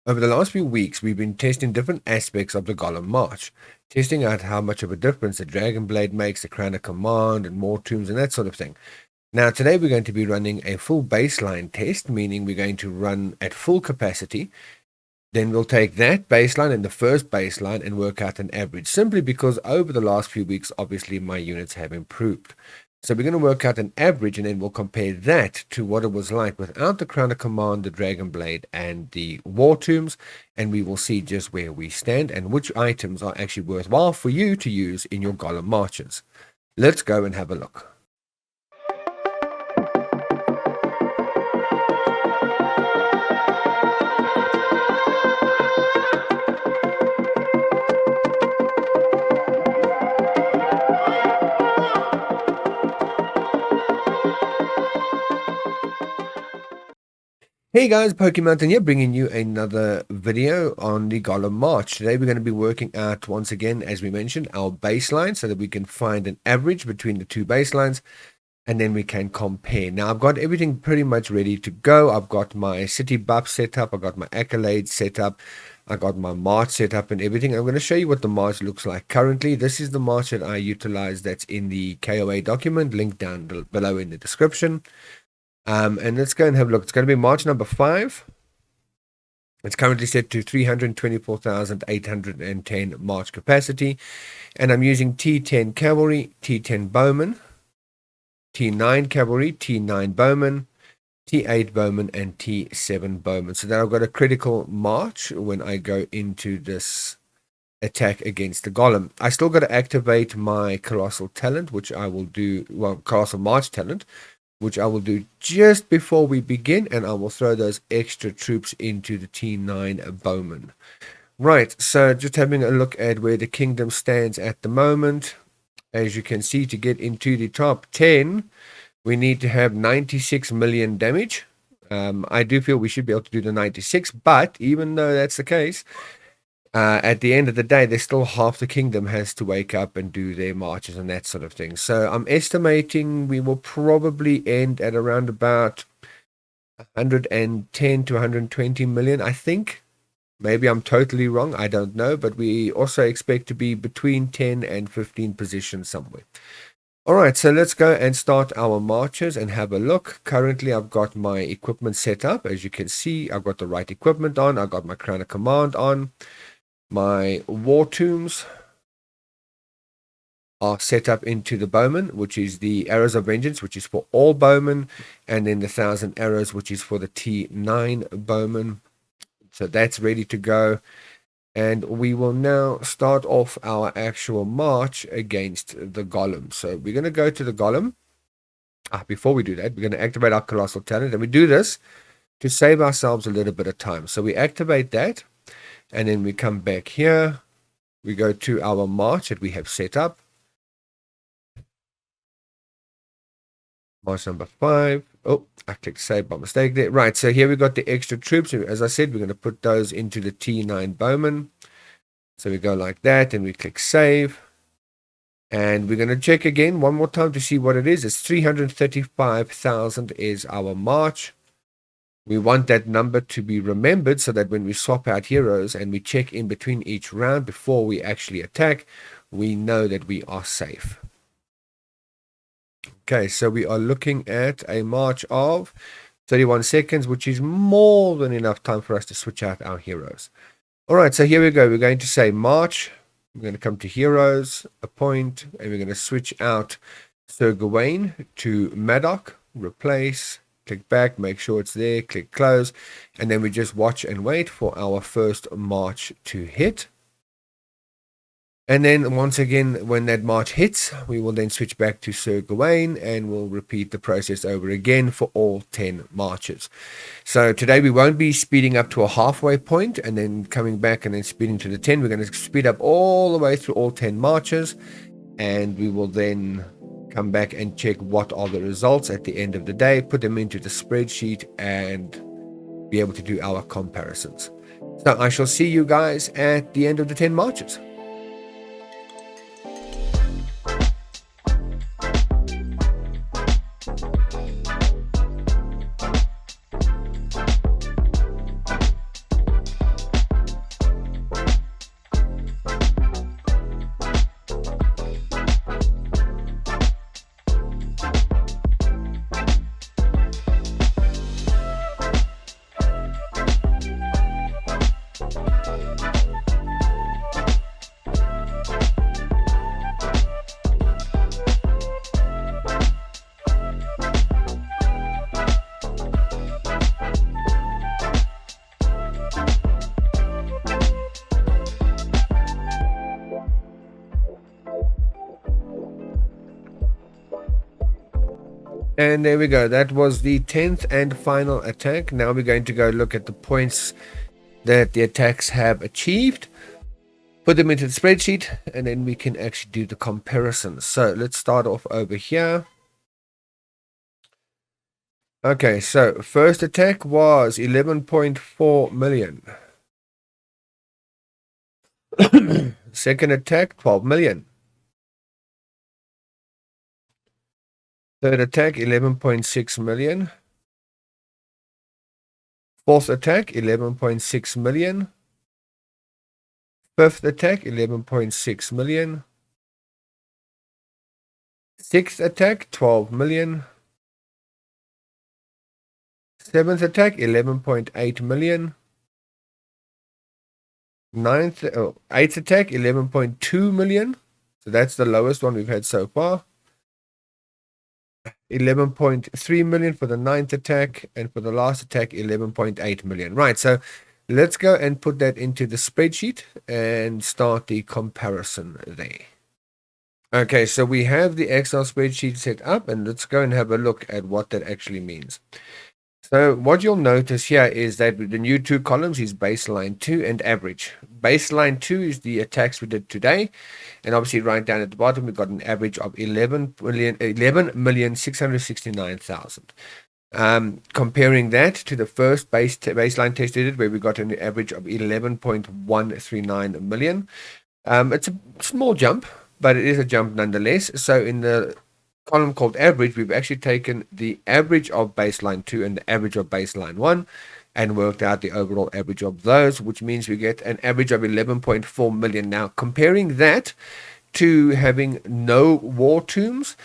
Over the last few weeks, we've been testing different aspects of the Golem March, testing out how much of a difference the Dragon Blade makes, the Crown of Command, and more tombs and that sort of thing. Now, today we're going to be running a full baseline test, meaning we're going to run at full capacity. Then we'll take that baseline and the first baseline and work out an average, simply because over the last few weeks, obviously, my units have improved. So we're going to work out an average, and then we'll compare that to what it was like without the Crown of Command, the Dragon Blade, and the War Tombs, and we will see just where we stand and which items are actually worthwhile for you to use in your Golem marches. Let's go and have a look. Hey guys, Pokemon here, bringing you another video on the Golem March. Today we're going to be working out, once again, as we mentioned, our baseline so that we can find an average between the two baselines, and then we can compare. Now, I've got everything pretty much ready to go. I've got my city buff set up, I've got my accolades set up, I got my March set up and everything. I'm going to show you what the March looks like currently. This is the March that I utilize that's in the KOA document, linked down below in the description. And let's go and have a look. It's going to be March number 5. It's currently set to 324,810 March capacity. And I'm using T10 Cavalry, T10 Bowman, T9 Cavalry, T9 Bowman, T8 Bowman, and T7 Bowman. So that I've got a critical March when I go into this attack against the Golem. I still got to activate my Colossal Talent, which I will do, well, Colossal March Talent, which I will do just before we begin, and I will throw those extra troops into the T9 Bowman. Right, so just having a look at where the kingdom stands at the moment. As you can see, to get into the top 10, we need to have 96 million damage. I do feel we should be able to do the 96, but even though that's the case, at the end of the day, there's still half the kingdom has to wake up and do their marches and that sort of thing. So I'm estimating we will probably end at around about 110 to 120 million, I think. Maybe I'm totally wrong, I don't know, but we also expect to be between 10 and 15 positions somewhere. All right, so let's go and start our marches and have a look. Currently, I've got my equipment set up. As you can see, I've got the right equipment on. I've got my Crown of Command on. My War Tombs are set up into the Bowman, which is the Arrows of Vengeance, which is for all Bowmen, and then the 1,000 Arrows, which is for the T9 Bowman. So that's ready to go. And we will now start off our actual march against the Golem. So we're going to go to the Golem. Before we do that, we're going to activate our Colossal Talent. And we do this to save ourselves a little bit of time. So we activate that. And then we come back here. We go to our march that we have set up. March number 5. Oh, I clicked save by mistake there. Right, so here we got the extra troops. As I said, we're going to put those into the T9 Bowman. So we go like that, and we click save. And we're going to check again one more time to see what it is. It's 335,000 is our march. We want that number to be remembered so that when we swap out heroes and we check in between each round before we actually attack, we know that we are safe. Okay, so we are looking at a march of 31 seconds, which is more than enough time for us to switch out our heroes. All right, so here we go. We're going to say march. We're going to come to heroes, appoint, and we're going to switch out Sir Gawain to Maddock, replace, click back, make sure it's there, click close, and then we just watch and wait for our first march to hit. And then once again, when that march hits, we will then switch back to Sir Gawain and we'll repeat the process over again for all 10 marches. So today we won't be speeding up to a halfway point and then coming back and then speeding to the 10. We're going to speed up all the way through all 10 marches, and we will then come back and check what are the results at the end of the day, put them into the spreadsheet, and be able to do our comparisons. So I shall see you guys at the end of the 10 marches. And there we go. That was the 10th and final attack. Now we're going to go look at the points that the attacks have achieved. Put them into the spreadsheet, and then we can actually do the comparisons. So let's start off over here. Okay, so first attack was 11.4 million. Second attack, 12 million. Third attack, 11.6 million. Fourth attack, 11.6 million. Fifth attack, 11.6 million. Sixth attack, 12 million. Seventh attack, 11.8 million. Eighth attack, 11.2 million. So that's the lowest one we've had so far. 11.3 million for the ninth attack, and for the last attack 11.8 million. Right, so let's go and put that into the spreadsheet and start the comparison there. Okay, so we have the Excel spreadsheet set up, and let's go and have a look at what that actually means. So what you'll notice here is that the new two columns is baseline 2 and average. Baseline 2 is the attacks we did today. And obviously right down at the bottom, we've got an average of 11,669,000. Comparing that to the first baseline test we did, where we got an average of 11.139 million. It's a small jump, but it is a jump nonetheless. So in the column called average, we've actually taken the average of baseline 2 and the average of baseline 1 and worked out the overall average of those, which means we get an average of 11.4 million. Now, comparing that to having no war tombs,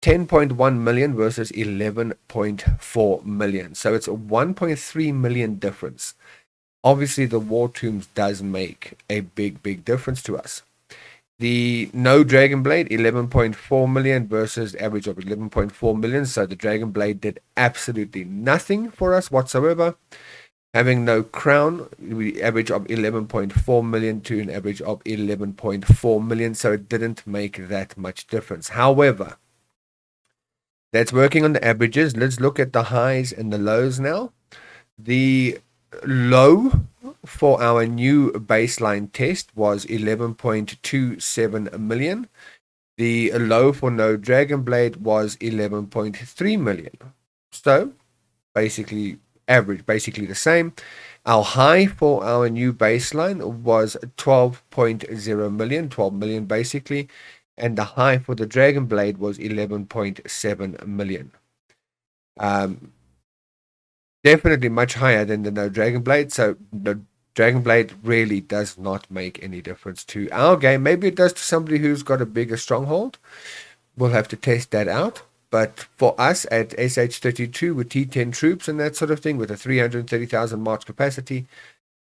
10.1 million versus 11.4 million. So it's a 1.3 million difference. Obviously, the war tombs does make a big difference to us. The no Dragon Blade, 11.4 million versus average of 11.4 million. So the Dragon Blade did absolutely nothing for us whatsoever. Having no crown, we average of 11.4 million to an average of 11.4 million. So it didn't make that much difference. However, that's working on the averages. Let's look at the highs and the lows now. The low for our new baseline test was 11.27 million. The low for no Dragon Blade was 11.3 million. So basically average, basically the same. Our high for our new baseline was 12.0 million, 12 million basically. And the high for the Dragon Blade was 11.7 million. Definitely much higher than the no Dragon Blade. So the Dragon Blade really does not make any difference to our game. Maybe it does to somebody who's got a bigger stronghold. We'll have to test that out. But for us at SH32 with T10 troops and that sort of thing, with a 330,000 march capacity,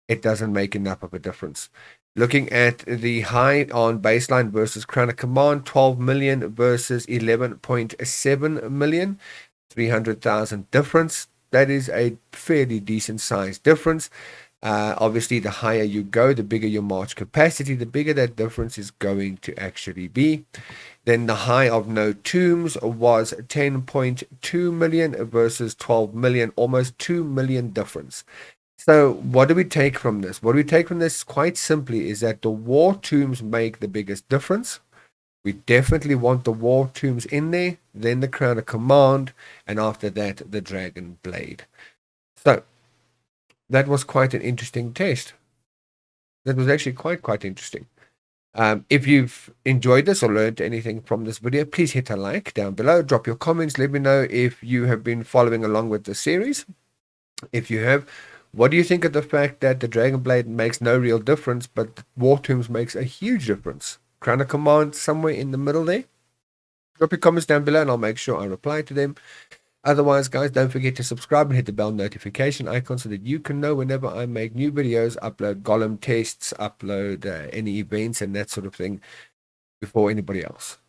it doesn't make enough of a difference. Looking at the high on baseline versus Crown of Command, 12 million versus 11.7 million, 300,000 difference. That is a fairly decent size difference. Obviously, the higher you go, the bigger your march capacity, the bigger that difference is going to actually be. Then the high of no tombs was 10.2 million versus 12 million, almost 2 million difference. So what do we take from this? What we take from this quite simply is that the war tombs make the biggest difference. We definitely want the war tombs in there, then the Crown of Command, and after that, the Dragon Blade. So, that was quite an interesting test. That was actually quite interesting. If you've enjoyed this or learned anything from this video, please hit a like down below. Drop your comments. Let me know if you have been following along with the series. If you have, what do you think of the fact that the Dragon Blade makes no real difference, but War Tombs makes a huge difference? Crown of Command somewhere in the middle there. Drop your comments down below and I'll make sure I reply to them. Otherwise, guys, don't forget to subscribe and hit the bell notification icon so that you can know whenever I make new videos, upload Golem tests, upload any events and that sort of thing before anybody else.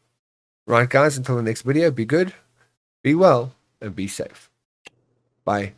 Right, guys, until the next video, be good, be well, and be safe. Bye.